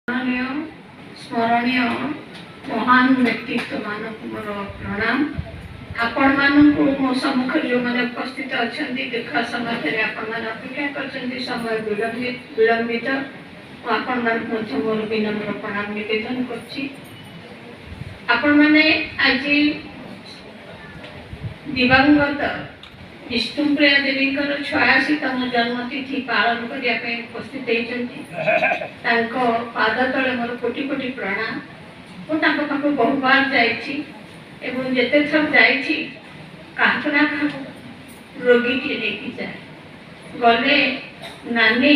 माननीय स्मरणीय महान व्यक्तित्व मानक मोर प्रणाम। आपण मानक मो सम्मुख जो मैंने उपस्थित अच्छा दीर्घ समय आपण मैंने अपेक्षा कर समय विलंबित आपण मानक मोर विनम्र प्रणाम निवेदन करछि। आपण माने आज दिवंगत विष्णुप्रिया देवी 86तम जन्मतिथि पालन करने उपस्थित होती पाद तले मोर कोटि कोटि प्रणाम। मुझे बहु बार जाते थर जा रोगी टी लेकिन जाए गले नानी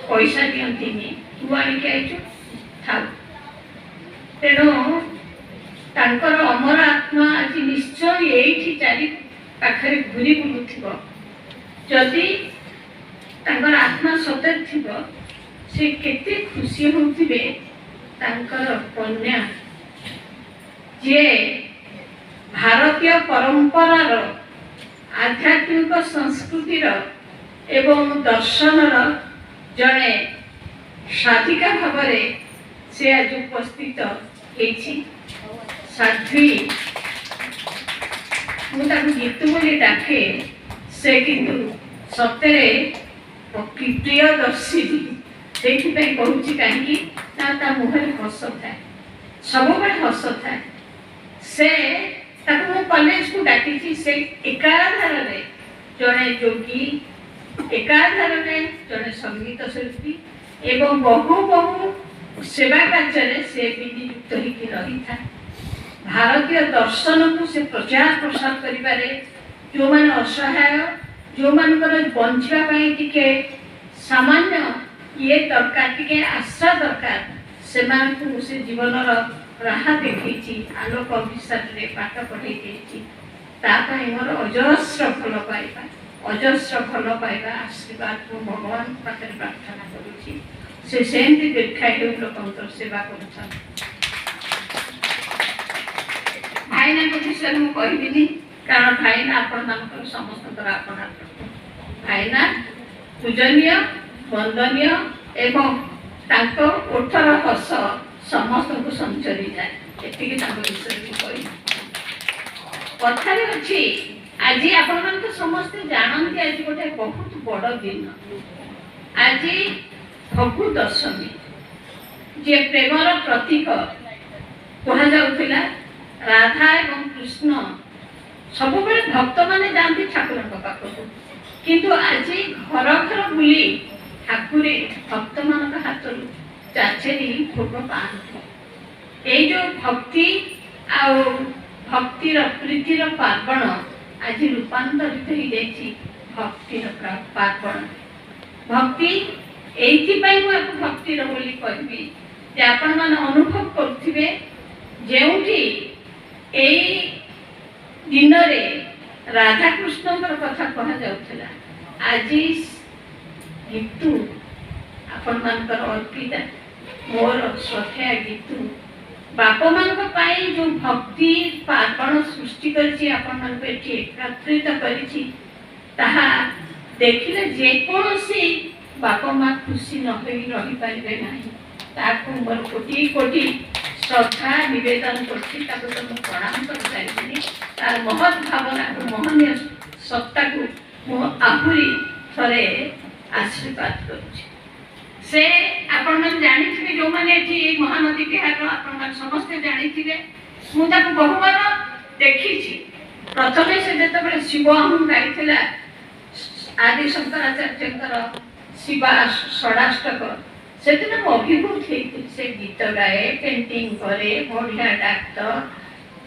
पैसा दिखती तू आणिक आईचु था तेणु अमर आत्मा आज निश्चय यही चारि पाखे घूरी बुलू जदि आत्मा सतेज थी से केते खुशी होथिबे कन्या जे भारतीय परंपरार आध्यात्मिक संस्कृतिर एवं दर्शनर जड़े साधिका भाव से आज उपस्थित होती साध्वी मुझे गीतु बोली डाके से किंतु सत्य प्रियदर्शी से कहूँ कहीं मुहर हस था सब हस था से कॉलेज को डाकी से एकाधार जड़े योगी एकाधार जड़े संगीत शिल्पी एवं बहु बहु सेवा कार्य से नियुक्त होकर रही था। भारतीय दर्शन को से प्रचार प्रसार करिबारे जो माने असहाय जो मानकर बंचापी टिके सामान्य ये दरकार टिके आशा दरकार से जीवन राह देखी आलोक अभिशाप पाठ पढ़े मोर अजस्र भल पाइबा आशीर्वाद को भगवान पाखे प्रार्थना करुँची से सेमती दीर्घायु लोक सेवा कर भाईना विषय मुझे कहबी कारण भाईना आपण समस्त भाईना पूजनीय वंदनीय एवं ओठर हस समस्त को संचरी जाए ये विषय कथार अच्छी आज आपण तो समस्ते जानते आज गोटे बहुत बड़ दिन आज फगु दशमी जे प्रेमर प्रतीक कहुला राधा एवं कृष्ण सब भक्त माने जाती ठाकुर पाखक किंतु आज घर घर बुली ठाकुरे भक्त मान हाथ चाचेरी भोग पाते ये जो भक्ति भक्तिर प्रीतिर पार्वण आज रूपांतरित हो जाए भक्तिर पार्वण भक्ति एइथिपाई मु भक्तिर बोली कहबी जे आपण माने अनुभव करथिबे जेउठी एई दिन रे राधा कृष्ण कथा कह जाउथला आज गीतु आपण मानकर अर्पिता मोर श्रद्धा गीतु बाप मानक पाई जो भक्ति पार्वण सृष्टि करछि आपण मानक एठी एकत्रित करछि ताहा देखिले जे कोनोसी बाप माँ खुशी न होई रही पारिबे नाही ताको मोर कोटि कोटि श्रद्धा निवेदन करछि ताको तो प्रणाम कर सारिनी तार महत भावना को महनीय सत्ता को मो आहुरी थरे आशीर्वाद करुछि से आपण मन जानि थिबे जो माने एठी महानदी बिहार आपण मन समस्त जानि थिबे मु ताको बहुबार देखिछि प्रथमे से जते बळे शिव हम गाइथिला आदि शंकराचार्यकर शिवा षडाष्टक से अभिभूत से गीत गाए पेंटिंग करे बढ़िया डाक्त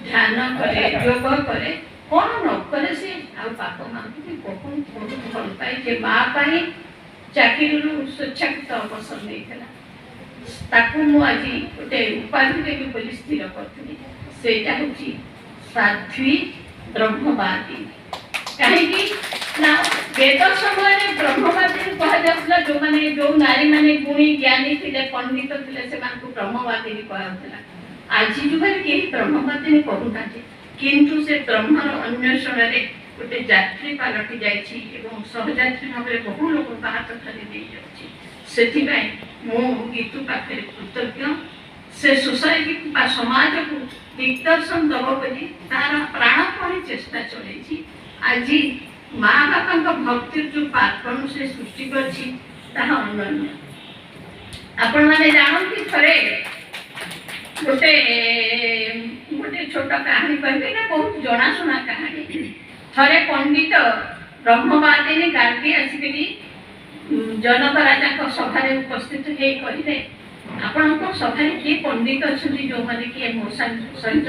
ध्यान करे योग करे कौन न करे से बाप माँ भी बहुत बहुत भल पाए माँ पाई चाकरी स्वेच्छाकृत अवसर नहीं मुझे गोटे उपाधि देवी बोली स्थिर करी से साध्वी ब्रह्मवादी कहीं ना वेद समय ब्रह्मवादी कहला जो माने जो नारी माने गुणी ज्ञानी थे पंडित थे से ब्रह्मवादी कहला आज जुग ब्रह्मवादी कहूना किंतु से ब्रह्मर अन्वेषण गोटे यात्री पलटि जाइए सहयात्री भाव बहु लोक हाथ धरी ସେଥିପାଇଁ ମୁଁ ଗୀତୁ ପାଖରେ କୃତଜ୍ଞ। ସେ ସୋସାଇଟି ବା ସମାଜକୁ ଦିଗ୍ଦର୍ଶନ ଦେବ ବୋଲି ତାର ପ୍ରାଣପଣେ ଚେଷ୍ଟା ଚଳେଇଛି। ଆଜି ମା ବାପାଙ୍କ ଭକ୍ତିର ଯୋଉ ପାର୍ବଣ ସେ ସୃଷ୍ଟି କରିଛି ତାହା ଅନନ୍ୟ। ଆପଣମାନେ ଜାଣନ୍ତି, ଥରେ ଗୋଟେ ଗୋଟେ ଛୋଟ କାହାଣୀ କହିବି ନା, ବହୁତ ଜଣାଶୁଣା କାହାଣୀ। ଥରେ ପଣ୍ଡିତ ବ୍ରହ୍ମବାଦିନୀ ଗାର୍ଗୀ ଆସିକିରି ଜନକ ରାଜାଙ୍କ ସଭାରେ ଉପସ୍ଥିତ ହେଇ କହିଲେ, ଆପଣଙ୍କ ସଭାରେ କିଏ ପଣ୍ଡିତ ଅଛନ୍ତି ଯୋଉମାନେ କି ମୋ ସହିତ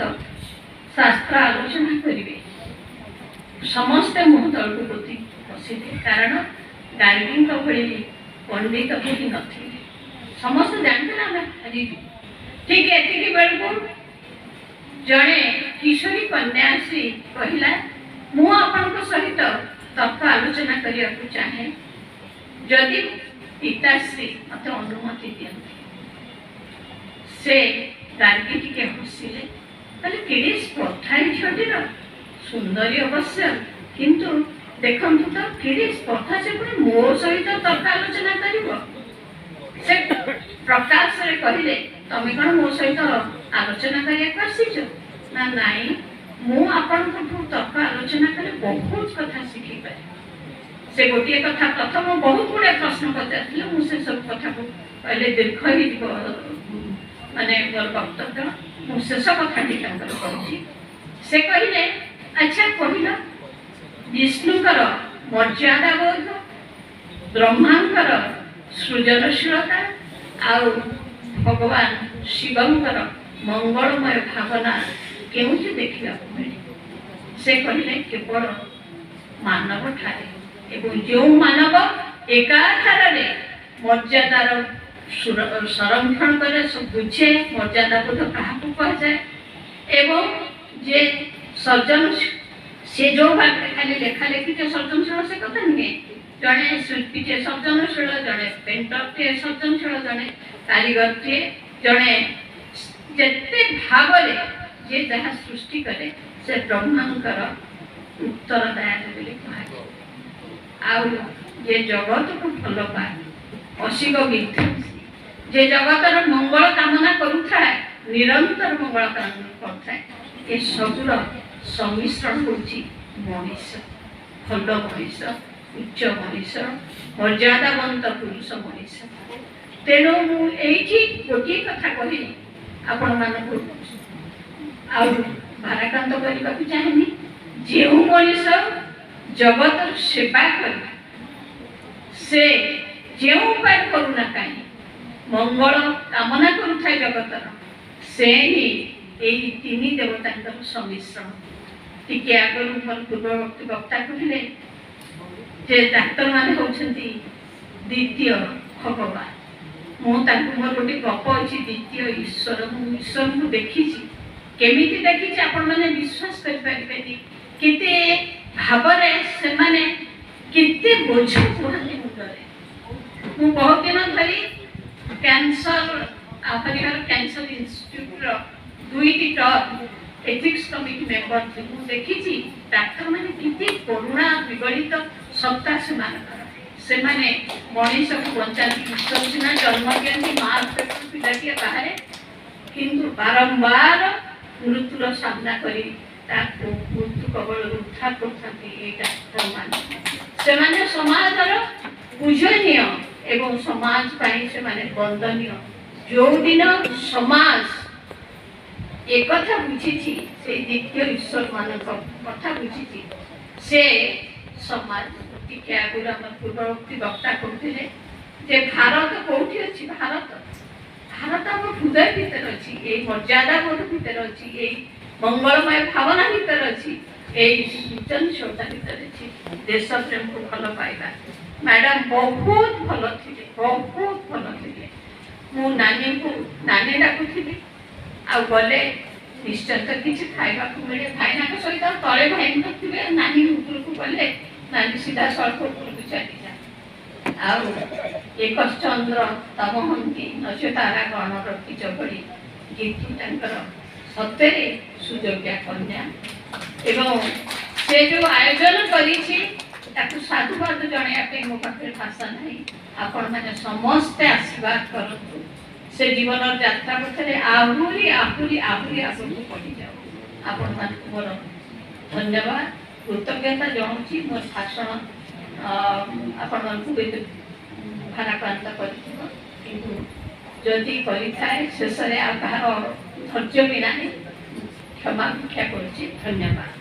ଶାସ୍ତ୍ର ଆଲୋଚନା କରିବେ? ସମସ୍ତେ ମୁହଁ ତଳକୁ ପୋତି ବସିଲେ, କାରଣ ଗାର୍ଗୀଙ୍କ ଭଳି ପଣ୍ଡିତ କେହି ନଥିଲେ। ସମସ୍ତେ ଜାଣିଥିଲେ ଆମେ ଆଜି। ଠିକ ଏତିକି ବେଳକୁ ଜଣେ କିଶୋରୀ କନ୍ୟା ଆସି କହିଲା, ମୁଁ ଆପଣଙ୍କ ସହିତ ତର୍କ ଆଲୋଚନା କରିବାକୁ ଚାହେଁ, ଯଦି ପିତାଶ୍ରୀ ମତେ ଅନୁମତି ଦିଅନ୍ତି। ସେ ଗାର୍ଗୀ ଟିକେ ହସିଲେ, କହିଲେ କେଡ଼େ ସ୍ପର୍ଦ୍ଧା ଏ ଝିଅଟିର, ସୁନ୍ଦରୀ ଅବଶ୍ୟ, କିନ୍ତୁ ଦେଖନ୍ତୁ ତ କେଡ଼େ ସ୍ପର୍ଦ୍ଧା, ସେ ପୁଣି ମୋ ସହିତ ତର୍କ ଆଲୋଚନା କରିବ। ସେ ପ୍ରକାଶରେ କହିଲେ, ତମେ କଣ ମୋ ସହିତ ଆଲୋଚନା କରିବାକୁ ଆସିଛ? ନା ନାଇଁ, ମୁଁ ଆପଣଙ୍କଠୁ ତର୍କ ଆଲୋଚନା କଲେ ବହୁତ କଥା ଶିଖିପାରେ। ସେ ଗୋଟିଏ କଥା, ପ୍ରଥମ ବହୁତ ଗୁଡ଼େ ପ୍ରଶ୍ନ ପଚାରିଥିଲେ, ମୁଁ ସେ ସବୁ କଥାକୁ କହିଲେ ଦୀର୍ଘ ହେଇଯିବ ମାନେ ମୋର ବକ୍ତବ୍ୟ, ମୁଁ ଶେଷ କଥାଟି ତାଙ୍କର କହୁଛି। ସେ କହିଲେ, ଆଚ୍ଛା କହିଲ, ବିଷ୍ଣୁଙ୍କର ମର୍ଯ୍ୟାଦା ବୋଧ, ବ୍ରହ୍ମାଙ୍କର ସୃଜନଶୀଳତା ଆଉ ଭଗବାନ ଶିବଙ୍କର ମଙ୍ଗଳମୟ ଭାବନା କେଉଁଠି ଦେଖିବାକୁ ମିଳେ? ସେ କହିଲେ, କେବଳ ମାନବ ଠାରେ। ଏବଂ ଯେଉଁ ମାନବ ଏକାଧାରରେ ମର୍ଯ୍ୟାଦାର ସଂରକ୍ଷଣ କରେ, ବୁଝେ ମର୍ଯ୍ୟାଦା ବୋଧ କାହାକୁ କୁହାଯାଏ, ଏବଂ ଯେ ସର୍ଜନଶୀଳ, ସେ ଯେଉଁ ଭାବରେ ଖାଲି ଲେଖାଲେଖିଟେ ସର୍ଜନଶୀଳ ସେ କଥା ନୁହେଁ। ଜଣେ ଶିଳ୍ପୀଟିଏ ସର୍ଜନଶୀଳ, ଜଣେ ପେଣ୍ଟରଟିଏ ସର୍ଜନଶୀଳ, ଜଣେ କାରିଗରଟିଏ, ଜଣେ ଯେତେ ଭାବରେ ଯେ ଯାହା ସୃଷ୍ଟି କରେ ସେ ବ୍ରହ୍ମାଙ୍କର ଉତ୍ତରଦାୟକ ବୋଲି କୁହାଯାଏ। ଆଉ ଯେ ଜଗତକୁ ଭଲ ପାଏ, ଅସିକ ବିଧ୍ୱଂସୀ, ଯେ ଜଗତର ମଙ୍ଗଳ କାମନା କରୁଥାଏ, ନିରନ୍ତର ମଙ୍ଗଳ କାମନା କରୁଥାଏ, ଏସବୁର ସମ୍ମିଶ୍ରଣ ହେଉଛି ମଣିଷ, ଭଲ ମଣିଷ, ଉଚ୍ଚ ମଣିଷ, ମର୍ଯ୍ୟାଦାବନ୍ତ ପୁରୁଷ ମଣିଷ। ତେଣୁ ମୁଁ ଏଇଠି ଗୋଟିଏ କଥା କହିଲି ଆପଣମାନଙ୍କୁ, ଆଉ ଭାରାକ୍ରାନ୍ତ କରିବାକୁ ଚାହେଁନି। ଯେଉଁ ମଣିଷ ଜଗତର ସେବା କରିବା, ସେ ଯେଉଁ ଉପାୟ କରୁନା କାହିଁ ମଙ୍ଗଳ କାମନା କରୁଥାଏ ଜଗତର, ସେ ହିଁ ଏଇ ତିନି ଦେବତାଙ୍କର ସମ୍ମିଶ୍ରଣ। ଟିକେ ଆଗରୁ ମୋର ପୂର୍ବବର୍ତ୍ତୀ ବକ୍ତା କହିଲେ ଯେ ଡାକ୍ତରମାନେ ହେଉଛନ୍ତି ଦ୍ୱିତୀୟ ଭଗବାନ। ମୁଁ ତାଙ୍କୁ, ମୋର ଗୋଟେ ଗପ ଅଛି ଦ୍ୱିତୀୟ ଈଶ୍ୱର। ମୁଁ ଈଶ୍ୱରଙ୍କୁ ଦେଖିଛି, କେମିତି ଦେଖିଛି ଆପଣମାନେ ବିଶ୍ୱାସ କରିପାରିବେନି। କେତେ ଭାବରେ ସେମାନେ କେତେ ବୋଝ କୁହନ୍ତି ମୁଣ୍ଡରେ। ମୁଁ ବହୁତ ଦିନ ଧରି କ୍ୟାନ୍ସର ହରିହର କ୍ୟାନ୍ସର ଇନଷ୍ଟିଚ୍ୟୁଟର 2ଟି ଟର୍ମ ଏଥିକ୍ସ କମିଟି ମେମ୍ବର ଥିଲି। ମୁଁ ଦେଖିଛି ଡାକ୍ତରମାନେ କେତେ କରୁଣା ବିଗଳିତ ସତ୍ତା ସେମାନଙ୍କର। ସେମାନେ ମଣିଷକୁ ବଞ୍ଚାନ୍ତି। ଈଶ୍ୱର ସିନା ଜନ୍ମ ଦିଅନ୍ତି, ମା ପେଟରୁ ପିଲାଟିଏ ବାହାରେ, କିନ୍ତୁ ବାରମ୍ବାର ମୃତ୍ୟୁର ସାମ୍ନା କରି ତାକୁ ମୃତ୍ୟୁ କବଳରୁ ଉଦ୍ଧାର କରୁଥାନ୍ତି ଏଇ ଡାକ୍ତରମାନେ। ସେମାନେ ସମାଜର ପୂଜନୀୟ ଏବଂ ସମାଜ ପାଇଁ ସେମାନେ ବନ୍ଦନୀୟ। ଯେଉଁଦିନ ସମାଜ একথা বুঝিছি, সেই দ্বিতীয় ঈশ্বর ମାନଙ୍କ কথা বুঝিছি, ସେ ସମାଜ। ଟିକେ ଆଗରୁ ଆମର ପୂର୍ବବର୍ତ୍ତୀ ବକ୍ତା କହୁଥିଲେ ଯେ ଭାରତ କୋଉଠି ଅଛି? ଭାରତ ଆମ ହୃଦୟ ଭିତରେ ଅଛି, ଏଇ ମର୍ଯ୍ୟାଦା ବୋଧ ଭିତରେ ଅଛି, ଏଇ ମଙ୍ଗଳମୟ ଭାବନା ଭିତରେ ଅଛି, ଏଇ ସୃଜନଶୀଳତା ଭିତରେ ଅଛି, ଦେଶ ପ୍ରେମକୁ ଭଲ ପାଇବା। ମ୍ୟାଡାମ ବହୁତ ଭଲ ଥିଲେ, ବହୁତ ଭଲ ଥିଲେ। ମୁଁ ନାନୀ ଡାକୁଥିଲି, ଆଉ ଗଲେ ନିଶ୍ଚୟ କିଛି ଖାଇବାକୁ ମିଳେ। ଭାଇନାଙ୍କ ସହିତ ତଳେ ଭାଇ ନଥିବେ, ନାନୀ ଉପରକୁ ଗଲେ ନାନୀ ସିଧାସଳଖ ଉପରକୁ ଚାଲିଯାଏ। ଆଉ ଏକଶ୍ଚନ୍ଦ୍ର ତମହନ୍ତି ନଚେତାରା ଗଣ ରଖିଛ ଭଳି ଗୀତୁ ତାଙ୍କର ସତରେ ସୁଯୋଗ୍ୟା କନ୍ୟା। ଏବଂ ସେ ଯେଉଁ ଆୟୋଜନ କରିଛି ତାକୁ ସାଧୁବାଦ ଜଣାଇବା ପାଇଁ ମୋ ପାଖରେ ଭାଷା ନାହିଁ। आपण मैंने समस्ते आशीर्वाद करतु से जीवन यात्रा पथरे आहुरी आहुरी आहुरी आगକୁ बढ़ी जाओ। आपण मानक मोर धन्यवाद कृतज्ञता जनाऊँगी मोर भाषण आपण मानक भाराक्रांत करदी कर शेष धैर्य भी ना क्षमा भिक्षा कर धन्यवाद।